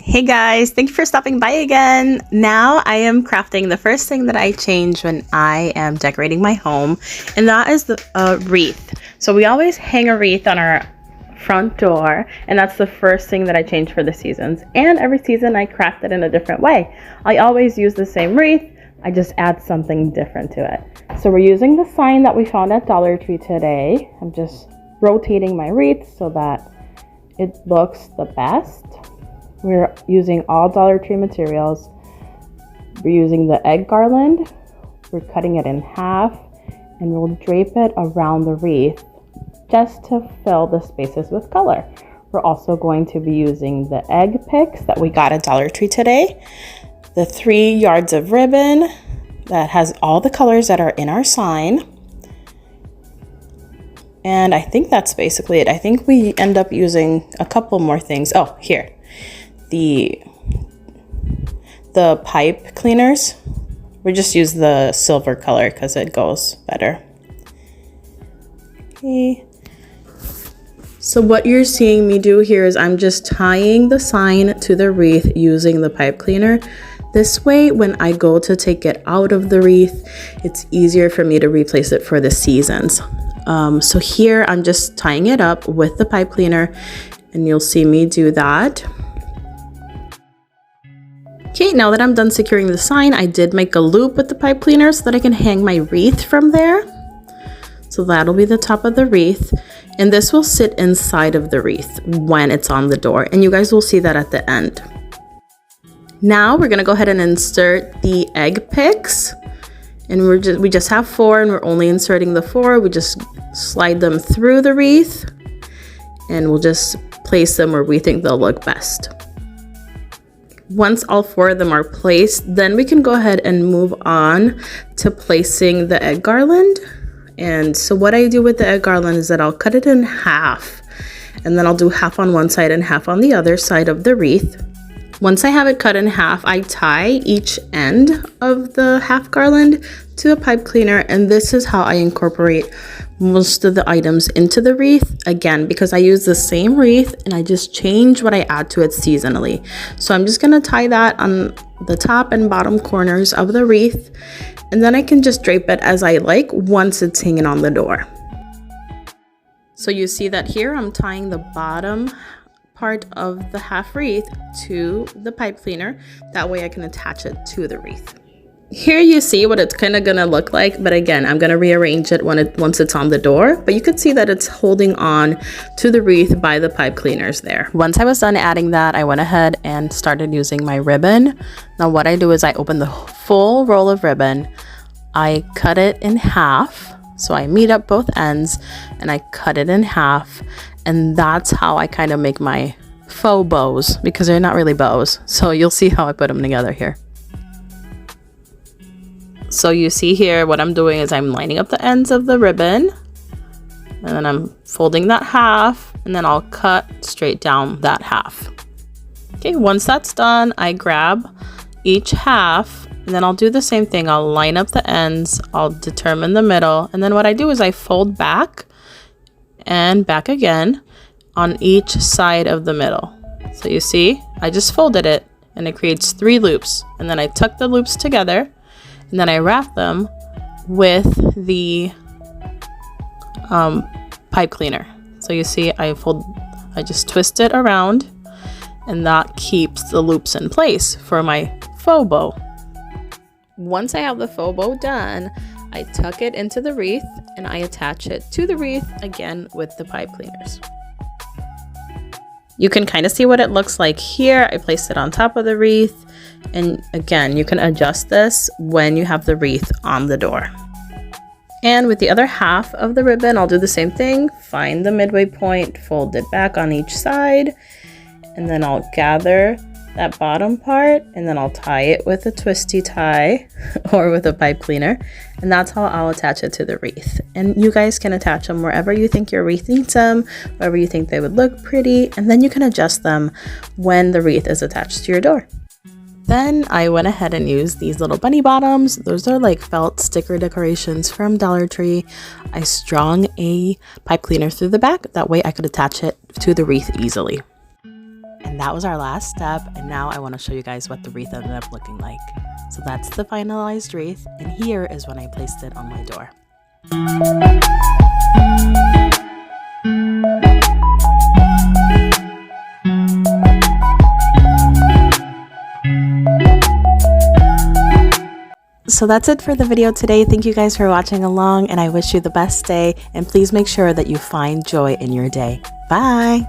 Hey guys, thank you for stopping by again. Now I am crafting the first thing that I change when I am decorating my home, and that is the wreath. So we always hang a wreath on our front door, and that's the first thing that I change for the seasons. And every season I craft it in a different way. I always use the same wreath, I just add something different to it. So we're using the sign that we found at Dollar Tree today. I'm just rotating my wreath so that it looks the best. We're using all Dollar Tree materials. We're using the egg garland. We're cutting it in half and we'll drape it around the wreath just to fill the spaces with color. We're also going to be using the egg picks that we got at Dollar Tree today, the 3 yards of ribbon that has all the colors that are in our sign. And I think that's basically it. I think we end up using a couple more things. Oh, here. The pipe cleaners. We just use the silver color because it goes better. Okay. So what you're seeing me do here is I'm just tying the sign to the wreath using the pipe cleaner. This way, when I go to take it out of the wreath, it's easier for me to replace it for the seasons. So here I'm just tying it up with the pipe cleaner, and you'll see me do that. Okay, now that I'm done securing the sign, I did make a loop with the pipe cleaner so that I can hang my wreath from there. So that'll be the top of the wreath, and this will sit inside of the wreath when it's on the door, and you guys will see that at the end. Now we're gonna go ahead and insert the egg picks, and we just have 4 and we're only inserting the 4. We just slide them through the wreath and we'll just place them where we think they'll look best. Once all 4 of them are placed, then we can go ahead and move on to placing the egg garland. And so what I do with the egg garland is that I'll cut it in half, and then I'll do half on one side and half on the other side of the wreath. Once I have it cut in half, I tie each end of the half garland to a pipe cleaner, and this is how I incorporate most of the items into the wreath, again because I use the same wreath and I just change what I add to it seasonally. So I'm just gonna tie that on the top and bottom corners of the wreath, and then I can just drape it as I like once it's hanging on the door. So you see that here I'm tying the bottom part of the half wreath to the pipe cleaner. That way I can attach it to the wreath. Here you see what it's kind of gonna look like, but again, I'm gonna rearrange it once it's on the door, but you could see that it's holding on to the wreath by the pipe cleaners there. Once I was done adding that, I went ahead and started using my ribbon. Now what I do is I open the full roll of ribbon, I cut it in half, so I meet up both ends and I cut it in half, and that's how I kind of make my faux bows, because they're not really bows. So you'll see how I put them together here. So you see here what I'm doing is I'm lining up the ends of the ribbon, and then I'm folding that half, and then I'll cut straight down that half. Okay, once that's done, I grab each half, and then I'll do the same thing. I'll line up the ends, I'll determine the middle, and then what I do is I fold back and back again on each side of the middle. So you see, I just folded it and it creates 3 loops, and then I tuck the loops together, and then I wrap them with the pipe cleaner. So you see, I just twist it around, and that keeps the loops in place for my faux bow. Once I have the faux bow done, I tuck it into the wreath and I attach it to the wreath again with the pipe cleaners. You can kind of see what it looks like here. I placed it on top of the wreath, and again, you can adjust this when you have the wreath on the door. And with the other half of the ribbon, I'll do the same thing. Find the midway point, fold it back on each side, and then I'll gather that bottom part, and then I'll tie it with a twisty tie or with a pipe cleaner, and that's how I'll attach it to the wreath. And you guys can attach them wherever you think your wreath needs them, wherever you think they would look pretty, and then you can adjust them when the wreath is attached to your door. Then I went ahead and used these little bunny bottoms. Those are like felt sticker decorations from Dollar Tree. I strung a pipe cleaner through the back, that way I could attach it to the wreath easily. And that was our last step, and now I want to show you guys what the wreath ended up looking like. So that's the finalized wreath, and here is when I placed it on my door. So that's it for the video today. Thank you guys for watching along, and I wish you the best day, and please make sure that you find joy in your day. Bye!